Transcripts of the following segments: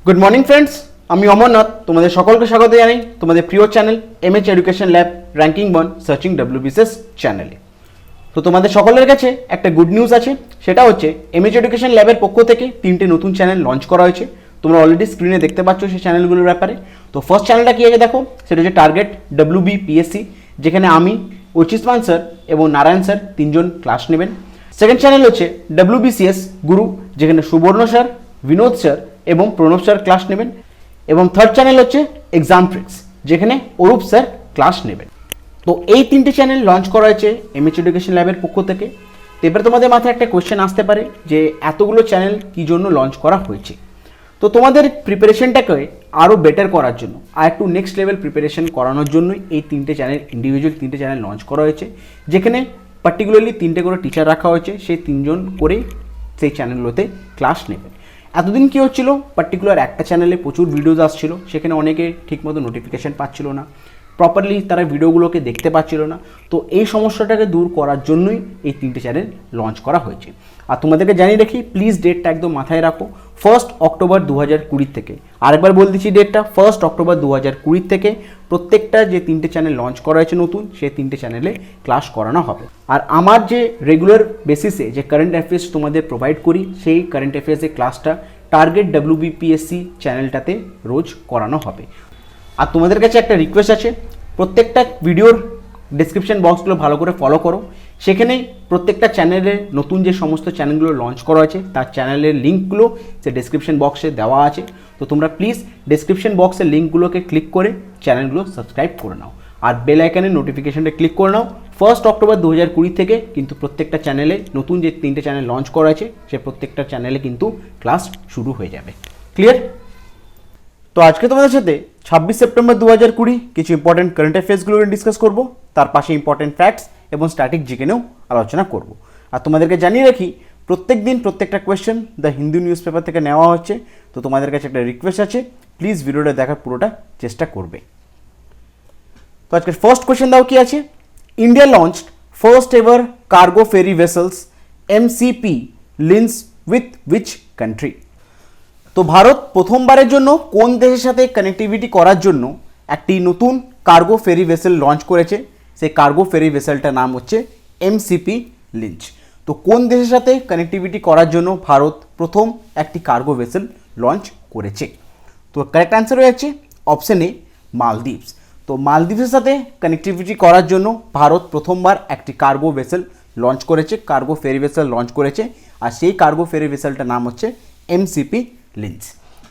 Good morning friends, আমি অমরনাথ তোমাদের সকলকে স্বাগত জানাই তোমাদের প্রিয় channel MH education lab ranking 1 searching WBCS চ্যানেলে। তো তোমাদের সকলের কাছে একটা গুড নিউজ আছে, সেটা হচ্ছে এমএচ এডুকেশন ল্যাবের পক্ষ থেকে 3টে নতুন চ্যানেল লঞ্চ করা হয়েছে। তোমরা অলরেডি স্ক্রিনে দেখতে পাচ্ছ সেই চ্যানেলগুলোর ব্যাপারে। তো ফার্স্ট চ্যানেলটা কি আছে দেখো, সেটা হচ্ছে টার্গেট WBPSC, যেখানে আমি অচিষ্মান স্যার এবং নারায়ণ স্যার তিনজন ক্লাস নেবেন। সেকেন্ড চ্যানেল হচ্ছে WBCS গুরু, যেখানে সুবর্ণ স্যার, বিনোদ স্যার এবং প্রণব স্যার ক্লাস নেবেন। এবং থার্ড চ্যানেল হচ্ছে এক্সাম ট্রিক্স, যেখানে অরূপ স্যার ক্লাস নেবেন। তো এই 3টে চ্যানেল লঞ্চ করা হয়েছে এমএচ এডুকেশন ল্যাবের পক্ষ থেকে। তো এবার তোমাদের মাথায় একটা কোয়েশ্চেন আসতে পারে যে এতগুলো চ্যানেল কী জন্য লঞ্চ করা হয়েছে। তো তোমাদের প্রিপারেশনটাকে আরও বেটার করার জন্য আর একটু নেক্সট লেভেল প্রিপারেশন করানোর জন্যই এই 3টে চ্যানেল, ইন্ডিভিজুয়াল 3টে চ্যানেল লঞ্চ করা হয়েছে, যেখানে পার্টিকুলারলি 3টে করে টিচার রাখা হয়েছে, সেই 3জন করে সেই চ্যানেলগুলোতে ক্লাস নেবেন। এতদিন কী হচ্ছিল, পার্টিকুলার একটা চ্যানেলে প্রচুর ভিডিওজ আসছিল, সেখানে অনেকে ঠিকমতো নোটিফিকেশান পাচ্ছিল না, প্রপারলি তারা ভিডিওগুলোকে দেখতে পাচ্ছিল না। তো এই সমস্যাটাকে দূর করার জন্যই এই 3টে চ্যানেল লঞ্চ করা হয়েছে। আর তোমাদেরকে জানিয়ে রাখি, প্লিজ ডেটটা একদম মাথায় রাখো, 1 অক্টোবর 2020 থেকে। আরেকবার বলে দিচ্ছি ডেটটা, 1 অক্টোবর 2020 থেকে প্রত্যেকটা যে 3টে চ্যানেল লঞ্চ করা হয়েছে নতুন, সেই 3টে চ্যানেলে ক্লাস করানো হবে। আর আমার যে রেগুলার বেসিসে যে কারেন্ট অ্যাফেয়ার্স তোমাদের প্রোভাইড করি, সেই কারেন্ট অ্যাফেয়ার্সের ক্লাসটা টার্গেট WBPSC চ্যানেলটাতে রোজ করানো হবে। আর তোমাদের কাছে একটা রিকোয়েস্ট আছে, প্রত্যেকটা ভিডিওর ডেসক্রিপশন বক্সগুলো ভালো করে ফলো করো। সেখানে প্রত্যেকটা চ্যানেলে নতুন যে সমস্ত চ্যানেলগুলো লঞ্চ করা আছে তার চ্যানেলের লিঙ্কগুলো সে ডেসক্রিপশন বক্সে দেওয়া আছে। তো তোমরা প্লিজ ডেসক্রিপশন বক্সের লিঙ্কগুলোকে ক্লিক করে চ্যানেলগুলো সাবস্ক্রাইব করে নাও, আর বেল আইকনের নোটিফিকেশনটা ক্লিক করে নাও। 1 অক্টোবর 2020 থেকে কিন্তু প্রত্যেকটা চ্যানেলে নতুন যে 3টে চ্যানেল লঞ্চ করা আছে, সে প্রত্যেকটা চ্যানেলে কিন্তু ক্লাস শুরু হয়ে যাবে। ক্লিয়ার? তো আজকে তোমাদের সাথে 26 সেপ্টেম্বর 2020 কিছু ইম্পর্টেন্ট কারেন্ট অ্যাফেয়ার্সগুলো ডিসকাস করব, তার পাশে ইম্পর্টেন্ট ফ্যাক্টস এবং স্ট্যাটিক জিকে নিয়েও আলোচনা করব। আর তোমাদেরকে জানিয়ে রাখি, প্রত্যেক দিন প্রত্যেকটা question the Hindu news paper থেকে নেওয়া হচ্ছে। তো তোমাদের কাছে একটা রিকোয়েস্ট আছে, প্লিজ ভিডিওটা দেখার পুরোটা চেষ্টা করবে। তো আজকের ফার্স্ট কোয়েশ্চেন দাও কি আছে, India launched first ever cargo ferry vessels MCP links with which country? তো ভারত প্রথমবারের জন্য কোন দেশের সাথে কানেক্টিভিটি করার জন্য একটি নতুন কার্গো ফেরি ভেসেল লঞ্চ করেছে? সেই কার্গো ফেরি ভেসেলটার নাম হচ্ছে MCP লিঞ্চ। তো কোন দেশের সাথে কানেক্টিভিটি করার জন্য ভারত প্রথম একটি কার্গো ভেসেল লঞ্চ করেছে? তো কারেক্ট অ্যান্সার হয়ে যাচ্ছে অপশন এ, মালদ্বীপস। তো মালদ্বীপের সাথে কানেক্টিভিটি করার জন্য ভারত প্রথমবার একটি কার্গো ভেসেল লঞ্চ করেছে, কার্গো ফেরি ভেসেল লঞ্চ করেছে, আর সেই কার্গো ফেরি ভেসেলটার নাম হচ্ছে MCP লিঞ্চ।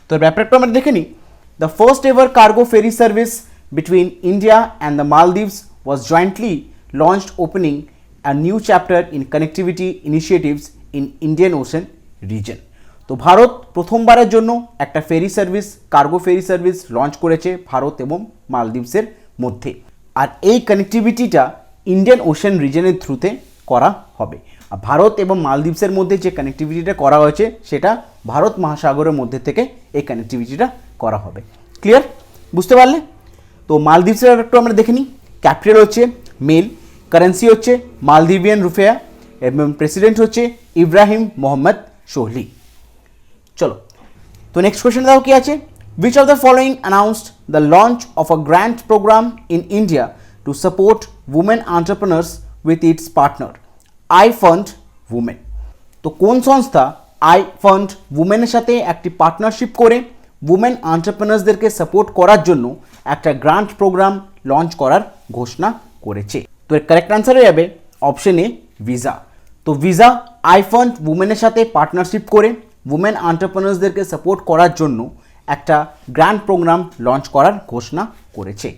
তো ব্যাপারটা আমরা দেখে নিই। The first ever cargo ferry service between India and the Maldives was jointly launched, opening a new chapter in connectivity initiatives in Indian Ocean region. তো ভারত প্রথমবারের জন্য একটা ferry service, cargo ferry service launch করেছে ভারত এবং মালদ্বীপসের মধ্যে। আর এই কানেক্টিভিটিটা Indian ocean রিজনের থ্রুতে করা হবে। আর ভারত এবং মালদ্বীপসের মধ্যে যে কানেক্টিভিটিটা করা হয়েছে, সেটা ভারত মহাসাগরের মধ্যে থেকে এই কানেক্টিভিটিটা করা হবে। ক্লিয়ার? বুঝতে পারলে? তো মালদ্বীপসের একটু আমরা দেখে নিই। ক্যাপিটাল হচ্ছে মেল, কারেন্সি হচ্ছে মালদ্বীপিয়ান রুপিয়া, এবং প্রেসিডেন্ট হচ্ছে ইব্রাহিম মোহাম্মদ সোহলি। চলো, তো নেক্সট কোয়েশ্চেন দাও কি আছে, which of the following announced the launch of a grant program in India to support women entrepreneurs with its partner IFundWomen? তো কোন সংস্থা IFundWomen-এর সাথে একটি পার্টনারশিপ করে উমেন এন্টারপ্রেনার্সদেরকে সাপোর্ট করার জন্য একটা গ্রান্ট প্রোগ্রাম লঞ্চ করার ঘোষণা করেছে? তো এর কারেক্ট অ্যান্সার হয়ে যাবে অপশন এ, ভিসা। তো ভিসা IFundWomen-এর সাথে পার্টনারশিপ করে উমেন এন্টারপ্রেনার্সদেরকে সাপোর্ট করার জন্য একটা গ্র্যান্ড প্রোগ্রাম লঞ্চ করার ঘোষণা করেছে।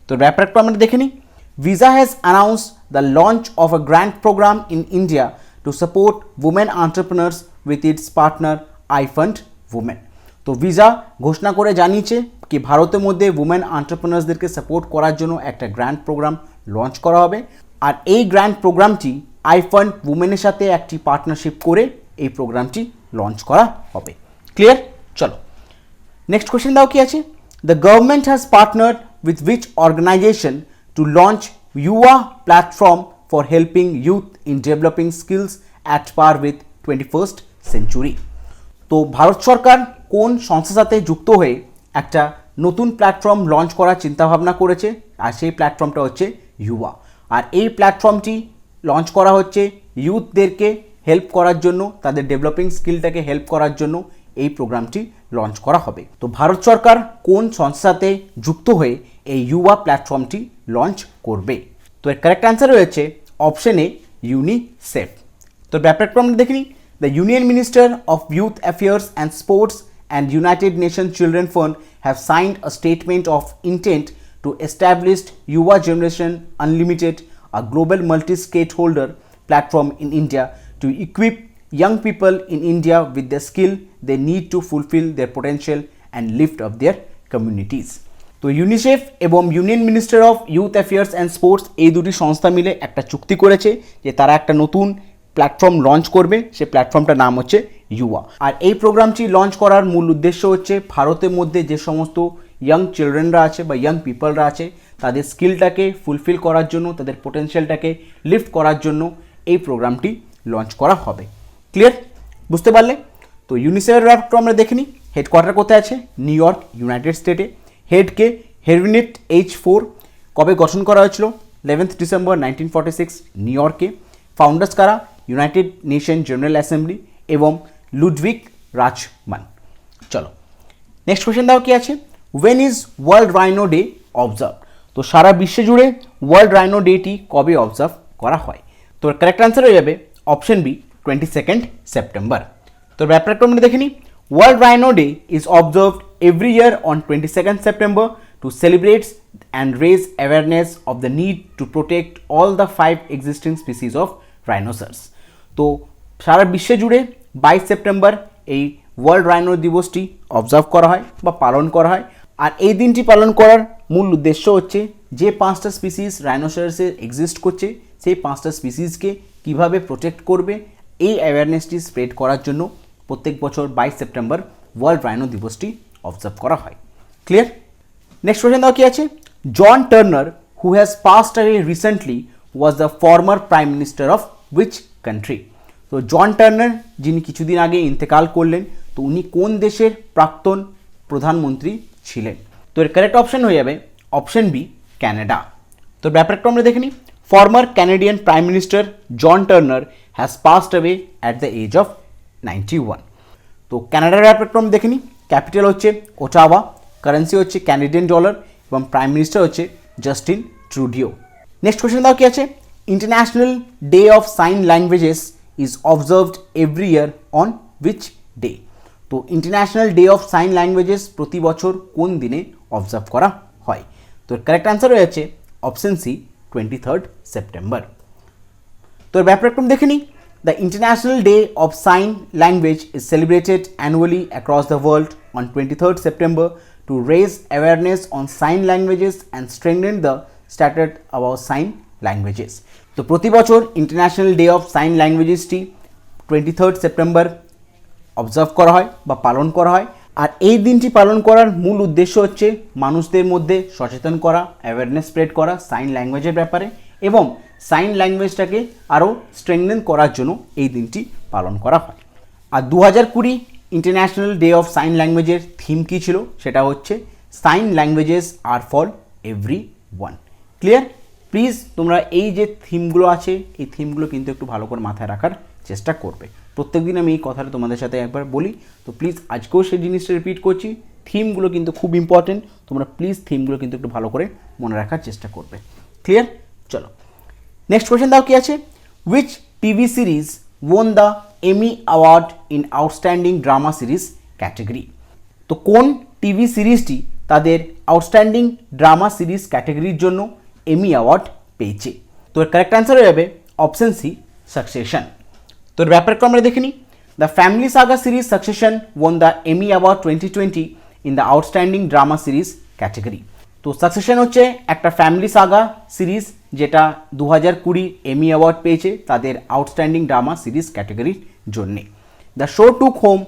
তো ব্যাপারটা আমরা দেখে নিই। Visa has announced the launch of a grand program in India to support women entrepreneurs with its partner IFundWomen। তো ভিসা ঘোষণা করে জানিয়েছে কি ভারতের মধ্যে উমেন এন্টারপ্রেনার্সদেরকে সাপোর্ট করার জন্য একটা গ্র্যান্ড প্রোগ্রাম লঞ্চ করা হবে। আর এই গ্র্যান্ড প্রোগ্রামটি IFundWomen-এর সাথে একটি পার্টনারশিপ করে এই প্রোগ্রামটি লঞ্চ করা হবে। ক্লিয়ার? চলো, নেক্সট কোয়েশ্চেন দাও কি আছে, the government has partnered with which organization to launch YuWaah platform for helping youth in developing skills at par with 21st century? তো তো ভারত সরকার কোন সংস্থার সাথে যুক্ত হয়ে একটা নতুন প্ল্যাটফর্ম লঞ্চ করার চিন্তাভাবনা করেছে, আর সেই প্ল্যাটফর্মটা হচ্ছে YuWaah। আর এই প্ল্যাটফর্মটি লঞ্চ করা হচ্ছে ইউথদেরকে হেল্প করার জন্য, তাদের ডেভেলপিং স্কিলটাকে হেল্প করার জন্য এই প্রোগ্রামটি লঞ্চ করা হবে। তো ভারত সরকার কোন সংস্থার সাথে যুক্ত হয়ে এই YuWaah প্ল্যাটফর্মটি লঞ্চ করবে? তো এর কারেক্ট অ্যান্সার রয়েছে অপশন এ, ইউনিসেফ। তো ব্যাপারটা আমরা দেখে নিই। The union minister of youth affairs and sports and United Nations Children Fund have signed a statement of intent to establish YuWaah Generation Unlimited, a global multi-stakeholder platform in India to equip young people in India with the skill they need to fulfill their potential and lift up their communities. তো UNICEF এবং union minister of youth affairs and sports এই দুটি সংস্থা মিলে একটা চুক্তি করেছে যে তারা একটা নতুন প্ল্যাটফর্ম লঞ্চ করবে। সে প্ল্যাটফর্মটার নাম হচ্ছে YuWaah। আর এই প্রোগ্রামটি লঞ্চ করার মূল উদ্দেশ্য হচ্ছে ভারতের মধ্যে যে সমস্ত ইয়াং চিলড্রেনরা আছে বা ইয়াং পিপলরা আছে তাদের স্কিলটাকে ফুলফিল করার জন্য, তাদের পোটেনশিয়ালটাকে লিফট করার জন্য এই প্রোগ্রামটি লঞ্চ করা হবে। ক্লিয়ার? বুঝতে পারলে? তো ইউনিসেফের ব্যাপারটা আমরা দেখে নিই। হেডকোয়ার্টার কোথায় আছে? নিউ ইয়র্ক, ইউনাইটেড স্টেটে। হেডকে হেরভিনেট H4। কবে গঠন করা হয়েছিল? 11 ডিসেম্বর 1946 নিউ ইয়র্কে। ফাউন্ডার্স কারা? ইউনাইটেড নেশন জেনারেল অ্যাসেম্বলি এবং লুডভিগ রাচমান। চলো নেক্সট কোয়েশ্চেন দাও কি আছে? When is World Rhino Day observe? তো সারা বিশ্ব জুড়ে ওয়ার্ল্ড রাইনো ডেটি কবে অবজার্ভ করা হয়? তো কারেক্ট অ্যান্সার হয়ে যাবে অপশন বি, 22 সেপ্টেম্বর। তো ব্যাপারটা আমরা দেখে নিই। World Rhino day is observed every year on 22 September to celebrate and raise awareness of the need to protect all the 5 existing species of rhinoceros. তো সারা বিশ্ব জুড়ে 22 সেপ্টেম্বর এই ওয়ার্ল্ড রাইনো দিবসটি অবজার্ভ করা হয় বা পালন করা হয়। আর এই দিনটি পালন করার মূল উদ্দেশ্য হচ্ছে যে 5টা স্পিসিস রাইনোসরাসে এক্সিস্ট করছে সেই 5টা স্পিসিসকে কীভাবে প্রোটেক্ট করবে এই অ্যাওয়ারনেসটি স্প্রেড করার জন্য প্রত্যেক বছর 22 সেপ্টেম্বর ওয়ার্ল্ড রাইনো দিবসটি অবজার্ভ করা হয়। ক্লিয়ার? নেক্সট কোয়েশ্চেন দাও কি আছে? John Turner who has passed away recently was the former prime minister of which country? তো জন টার্নার যিনি কিছুদিন আগে ইন্তেকাল করলেন, তো উনি কোন দেশের প্রাক্তন প্রধানমন্ত্রী ছিলেন? তো এর কারেক্ট অপশন হয়ে যাবে অপশন বি, ক্যানাডা। তো ব্যাপারটা আমরা দেখে নিই। Former Canadian prime minister John Turner has passed away at the age of 91। তো ক্যানাডার ব্যাপারটা আমরা দেখে নিই। ক্যাপিটাল হচ্ছে ওটাওয়া, কারেন্সি হচ্ছে ক্যানাডিয়ান ডলার এবং প্রাইম মিনিস্টার হচ্ছে জাস্টিন ট্রুডিও। নেক্সট কোয়েশ্চেন দাও কি আছে? International day of sign languages is observed every year on which day? তো international day of sign languages প্রতি বছর কোন দিনে অবজার্ভ করা হয়? তো কারেক্ট অ্যান্সার হয়েছে অপশন সি, 23 সেপ্টেম্বর। তো ব্যাপারটা দেখে নিই। The International Day of Sign Language is celebrated annually across the world on 23rd September to raise awareness on sign languages and strengthen the standard about sign languages. তো প্রতি বছর international day of sign ল্যাঙ্গুয়েজেসটি 23rd September observe করা হয় বা পালন করা হয়। আর এই দিনটি পালন করার মূল উদ্দেশ্য হচ্ছে মানুষদের মধ্যে সচেতন করা, অ্যাওয়ারনেস স্প্রেড করা সাইন ল্যাঙ্গুয়েজের ব্যাপারে এবং সাইন ল্যাঙ্গুয়েজটাকে আরও স্ট্রেংথেন করার জন্য এই দিনটি পালন করা হয়। আর 2020 ইন্টারন্যাশনাল ডে অফ সাইন ল্যাঙ্গুয়েজের থিম কী ছিল? সেটা হচ্ছে sign languages are for everyone. Clear? Please তোমরা এই যে থিমগুলো আছে এই থিমগুলো কিন্তু একটু ভালো করে মাথায় রাখার চেষ্টা করবে। প্রত্যেকদিন আমি এই কথাটা তোমাদের সাথে একবার বলি, তো প্লিজ আজকেও সেই জিনিসটা রিপিট করছি। থিমগুলো কিন্তু খুব ইম্পর্টেন্ট, তোমরা প্লিজ থিমগুলো কিন্তু একটু ভালো করে মনে রাখার চেষ্টা করবে। ক্লিয়ার? চলো নেক্সট কোয়েশ্চেন দাও কি আছে? Which TV series won the Emmy award in outstanding drama series category? তো কোন টিভি সিরিজটি তাদের আউটস্ট্যান্ডিং ড্রামা সিরিজ ক্যাটেগরির জন্য এমি অ্যাওয়ার্ড পেয়েছে? তো এর কারেক্ট অ্যান্সার হয়ে যাবে অপশন সি, সাকসেশন। তো এর ব্যাপারটা আমরা দেখে নিই। The family saga series Succession won the Emmy award 2020 in the outstanding drama series category. তো সাকসেশন হচ্ছে একটা ফ্যামিলি সাগা সিরিজ যেটা 2020 এমি অ্যাওয়ার্ড পেয়েছে তাদের আউটস্ট্যান্ডিং ড্রামা সিরিজ ক্যাটেগরির জন্যে। The show took home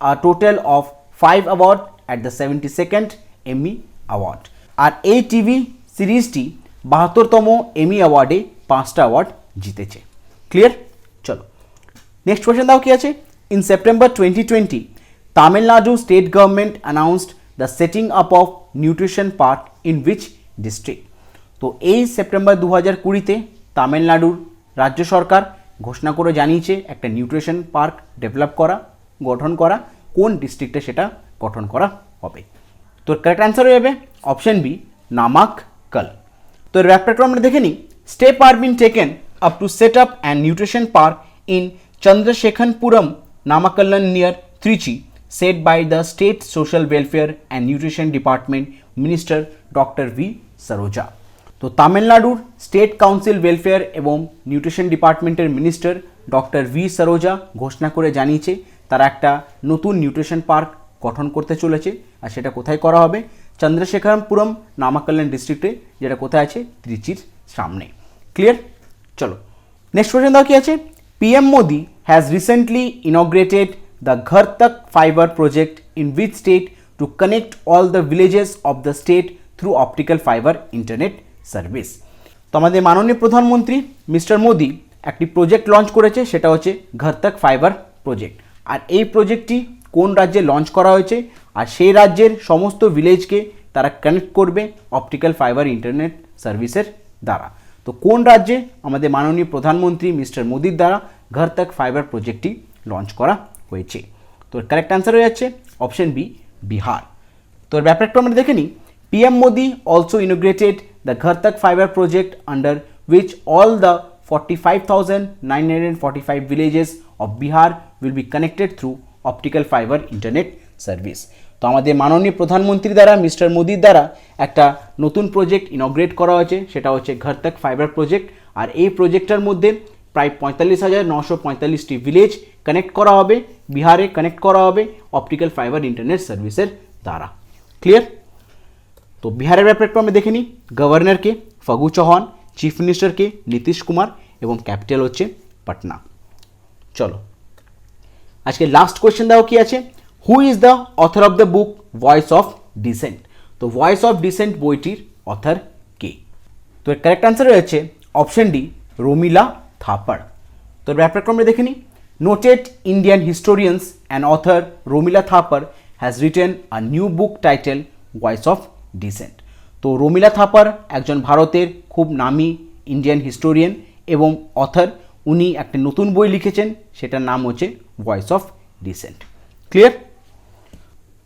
a total of 5 award at the 72nd Emmy award. আর এই টিভি সিরিজটি 72তম এমি অ্যাওয়ার্ডে 5টা অ্যাওয়ার্ড জিতেছে। ক্লিয়ার? চলো নেক্সট কোয়েশ্চেন দাও কি আছে? In September 2020 Tamil Nadu state government announced the setting up of nutrition park in which district? তো এই সেপ্টেম্বর 2020-তে তামিলনাড়ুর রাজ্য সরকার ঘোষণা করে জানিয়েছে একটা নিউট্রিশন পার্ক গঠন করা কোন ডিস্ট্রিক্টে সেটা গঠন করা হবে। তো কারেক্ট অ্যান্সার হয়ে যাবে অপশন বি, নামাক্কল। তো এর ব্যাপারটা আমরা দেখে নিই। Step are been taken up to set up and nutrition park in Chandrasekharapuram, Namakkal near Trichy, said by the State Social Welfare and Nutrition Department Minister Dr. V. Saroja. তো তামিলনাড়ুর স্টেট কাউন্সিল ওয়েলফেয়ার এবং nutrition ডিপার্টমেন্টের মিনিস্টার ডক্টর ভি সরোজা ঘোষণা করে জানিয়েছে তারা একটা নতুন নিউট্রিশন পার্ক গঠন করতে চলেছে, আর সেটা কোথায় করা হবে? চন্দ্রশেখরপুরম, নামাক্কলন ডিস্ট্রিক্টে, যেটা কোথায় আছে? ত্রিচির সামনে। ক্লিয়ার? চলো নেক্সট কোয়েশ্চেন দাও কি আছে। PM Modi has recently inaugurated the Ghar Tak fiber project in which state to connect all the villages of the state through optical fiber internet service? তো আমাদের মাননীয় প্রধানমন্ত্রী মিস্টার মোদি একটি প্রজেক্ট লঞ্চ করেছে, সেটা হচ্ছে ঘর তক ফাইবার প্রজেক্ট। আর এই প্রজেক্টটি কোন রাজ্যে লঞ্চ করা হয়েছে? আর সেই রাজ্যের সমস্ত ভিলেজকে তারা কানেক্ট করবে অপটিক্যাল ফাইবার ইন্টারনেট সার্ভিসের দ্বারা। তো কোন রাজ্যে আমাদের মাননীয় প্রধানমন্ত্রী মিস্টার মোদির দ্বারা ঘর তক ফাইবার প্রজেক্টটি লঞ্চ করা হয়েছে? তো কারেক্ট অ্যান্সার হয়ে যাচ্ছে অপশন বি, বিহার। তো এর ব্যাপারটা আমরা দেখে নিই। PM Modi also inaugurated the Ghar Tak fiber project under which all the 45,945 villages of Bihar will be connected through optical fiber internet service. তো আমাদের মাননীয় প্রধানমন্ত্রী দ্বারা মিস্টার মোদির দ্বারা একটা নতুন প্রজেক্ট ইনগ্রেট করা হয়েছে, সেটা হচ্ছে ঘর তক ফাইবার প্রজেক্ট। আর এই প্রজেক্টটার মধ্যে প্রায় 45,945টি ভিলেজ কানেক্ট করা হবে, বিহারে কানেক্ট করা হবে অপটিক্যাল ফাইবার ইন্টারনেট সার্ভিসের দ্বারা। ক্লিয়ার? তো বিহারের ব্যাপারটা আমরা দেখে নিই। গভর্নরকে ফাগু চৌহান, চিফ মিনিস্টারকে নীতিশ কুমার এবং ক্যাপিটাল হচ্ছে পাটনা। চলো আজকে লাস্ট কোয়েশ্চেন দাও কি আছে। Who is the author of the book Voice of Dissent? তো ভয়েস অফ ডিসেন্ট বইটির অথর কে? তো এর কারেক্ট অ্যান্সার রয়েছে অপশন ডি, রমিলা থাপার। তো ব্যাপারটা আমরা দেখে নিই। Noted Indian historians and author Romila Thapar has written a new book title Voice of Dissent. তো রমিলা থাপার একজন ভারতের খুব নামী ইন্ডিয়ান হিস্টোরিয়ান এবং অথর। উনি একটা নতুন বই লিখেছেন, সেটার নাম হচ্ছে ভয়েস অফ ডিসেন্ট। ক্লিয়ার?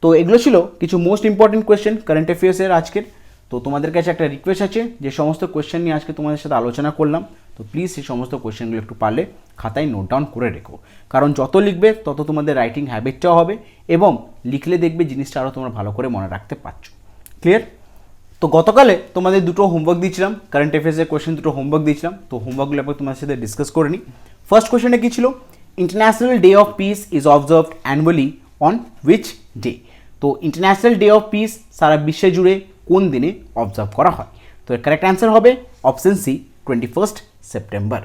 তো এগুলো ছিল কিছু মোস্ট ইম্পর্টেন্ট কোয়েশ্চেন কারেন্ট অ্যাফেয়ার্সের আজকের। তো তোমাদের কাছে একটা রিকোয়েস্ট আছে, যে সমস্ত কোয়েশ্চেন নিয়ে আজকে তোমাদের সাথে আলোচনা করলাম, তো প্লিজ সেই সমস্ত কোয়েশ্চেনগুলো একটু পারলে খাতায় নোট ডাউন করে রেখো, কারণ যত লিখবে তত তোমাদের রাইটিং হ্যাবিটটাও হবে এবং লিখলে দেখবে জিনিসটা আরও তোমরা ভালো করে মনে রাখতে পারছো। ক্লিয়ার? তো গতকালে তোমাদের দুটো হোমওয়ার্ক দিয়েছিলাম, কারেন্ট অ্যাফেয়ার্সের কোয়েশ্চেন দুটো হোমওয়ার্ক দিয়েছিলাম। তো হোমওয়ার্কগুলো একবার তোমাদের সাথে ডিসকাস করে নিই। ফার্স্ট কোয়েশ্চেনে কী ছিল? International day of peace is observed annually on which day? তো ইন্টারন্যাশনাল ডে অফ পিস সারা বিশ্বে জুড়ে কোন দিনে অবজার্ভ করা হয়? তো এর কারেক্ট অ্যান্সার হবে অপশন সি, 21 সেপ্টেম্বর।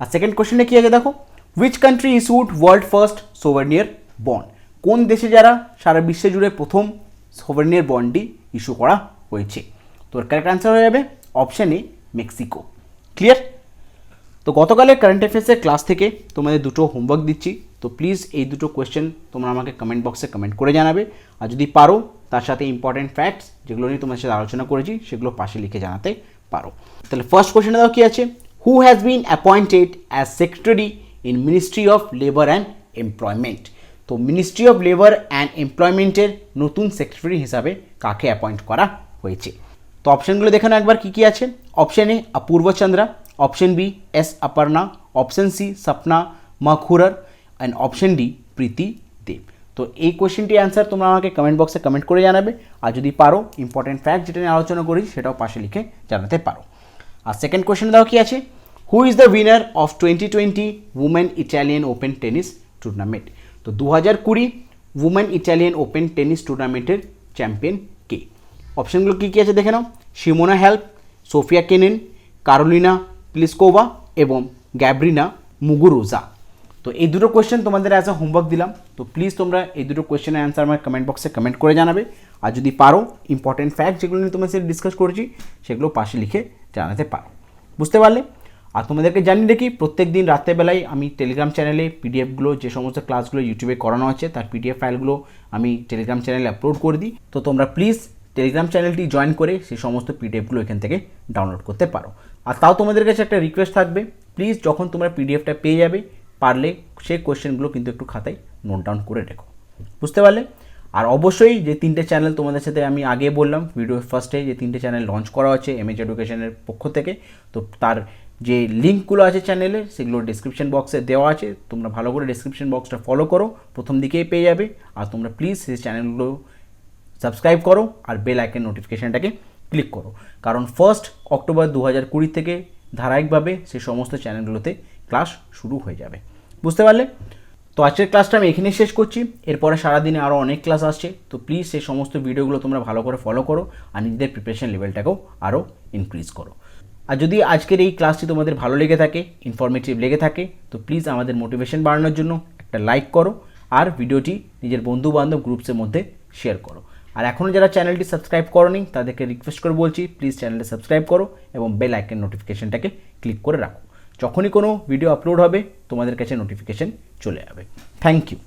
আর সেকেন্ড কোয়েশ্চেনে কী আছে দেখো, which country issued world first sovereign bond? কোন দেশে যারা সারা বিশ্বে জুড়ে প্রথম সোভারনিয়ার বন্ডটি ইস্যু করা হয়েছে? তো এর কারেক্ট অ্যান্সার হয়ে যাবে অপশন এ, মেক্সিকো। ক্লিয়ার? তো গতকালের কারেন্ট অ্যাফেয়ার্সের ক্লাস থেকে তোমাদের দুটো হোমওয়ার্ক দিচ্ছি, তো প্লিজ এই দুটো কোয়েশ্চেন তোমরা আমাকে কমেন্ট বক্সে কমেন্ট করে জানাবে। আর যদি পারো তার সাথে ইম্পর্টেন্ট ফ্যাক্টস যেগুলো নিয়ে তোমার সাথে আলোচনা করেছি সেগুলো পাশে লিখে জানাতে পারো। তাহলে ফার্স্ট কোয়েশ্চেনে দাও কি আছে, who has been appointed as secretary in ministry of labour and employment? তো মিনিস্ট্রি অফ লেবার অ্যান্ড এমপ্লয়মেন্টের নতুন সেক্রেটারি হিসাবে কাকে অ্যাপয়েন্ট করা হয়েছে? তো অপশানগুলো দেখে নাও একবার কী কী আছে। Option A Apurba Chandra, option B S Aparna, option C Swapna মাখুরার and option D Preeti Dev. তো এই কোয়েশ্চেনটির অ্যান্সার তোমরা আমাকে কমেন্ট বক্সে কমেন্ট করে জানাবে। আর যদি পারো ইম্পর্টেন্ট ফ্যাক্ট যেটা নিয়ে আলোচনা করি সেটাও পাশে লিখে জানাতে পারো। আর সেকেন্ড কোয়েশ্চেন দাও কি আছে, who is the winner of 2020 women Italian open tennis tournament? তো 2020 উমেন ইটালিয়ান ওপেন টেনিস টুর্নামেন্টের চ্যাম্পিয়ন কে? অপশনগুলো কী কী আছে দেখে নাও। সিমোনা হেল্প, সোফিয়া কেনেন, কারোলিনা প্লিসকোভা এবং গ্যাব্রিনা মুগুরুজা। তো এই দুটো কোয়েশ্চেন তোমাদের অ্যাজ আ হোমওয়ার্ক দিলাম। তো প্লিজ তোমরা এই দুটো কোয়েশ্চেনের অ্যান্সার আমার কমেন্ট বক্সে কমেন্ট করে জানাবে। আর যদি পারো ইম্পর্টেন্ট ফ্যাক্ট যেগুলো নিয়ে তোমার সাথে ডিসকাস করেছি সেগুলো পাশে লিখে জানাতে পারো। বুঝতে পারলে? আর তোমাদেরকে জানিয়ে রাখি প্রত্যেক দিন রাত্রেবেলায় আমি টেলিগ্রাম চ্যানেলে পিডিএফগুলো যে সমস্ত ক্লাসগুলো ইউটিউবে করানো আছে তার পিডিএফ ফাইলগুলো আমি টেলিগ্রাম চ্যানেলে আপলোড করে দিই। তো তোমরা প্লিজ টেলিগ্রাম চ্যানেলটি জয়েন করে সেই সমস্ত পিডিএফগুলো এখান থেকে ডাউনলোড করতে পারো। আর তাও তোমাদের কাছে একটা রিকোয়েস্ট থাকবে, প্লিজ যখন তোমরা পিডিএফটা পেয়ে যাবে পারলে সেই কোয়েশ্চেনগুলো কিন্তু একটু খাতায় নোট ডাউন করে রেখো, বুঝতে পারলে? আর অবশ্যই যে 3টে চ্যানেল তোমাদের সাথে আমি আগে বললাম ভিডিও ফার্স্টে, যে 3টে চ্যানেল লঞ্চ করা হচ্ছে এমএচ এডুকেশনের পক্ষ থেকে, তো তার যে লিঙ্কগুলো আছে চ্যানেলে সেগুলো ডিসক্রিপশন বক্সে দেওয়া আছে। তোমরা ভালো করে ডিসক্রিপশন বক্সটা ফলো করো, প্রথম দিকেই পেয়ে যাবে। আর তোমরা প্লিজ সেই চ্যানেলগুলো সাবস্ক্রাইব করো আর বেল আইকন নোটিফিকেশানটাকে ক্লিক করো, কারণ 1 অক্টোবর 2020 থেকে ধারাবাহিকভাবে সেই সমস্ত চ্যানেলগুলোতে ক্লাস শুরু হয়ে যাবে, বুঝতে পারলে? তো আজকের ক্লাসটা আমি এখানেই শেষ করছি। এরপরে সারাদিনে আরও অনেক ক্লাস আসছে, তো প্লিজ সেই সমস্ত ভিডিওগুলো তোমরা ভালো করে ফলো করো আর নিজেদের প্রিপারেশন লেভেলটাকেও আরও ইনক্রিজ করো। আর যদি আজকের এই ক্লাসটি তোমাদের ভালো লেগে থাকে, ইনফরমেটিভ লেগে থাকে, তো প্লিজ আমাদের মোটিভেশন বাড়ানোর জন্য একটা লাইক করো আর ভিডিওটি নিজের বন্ধুবান্ধব গ্রুপসের মধ্যে শেয়ার করো। আর এখনও যারা চ্যানেলটি সাবস্ক্রাইব করোনি তাদেরকে রিকোয়েস্ট করে বলছি, প্লিজ চ্যানেলটি সাবস্ক্রাইব করো এবং বেল আইকন নোটিফিকেশানটাকে ক্লিক করে রাখো। যখনই কোনো ভিডিও আপলোড হবে তোমাদের কাছে নোটিফিকেশান চলে যাবে। Thank you.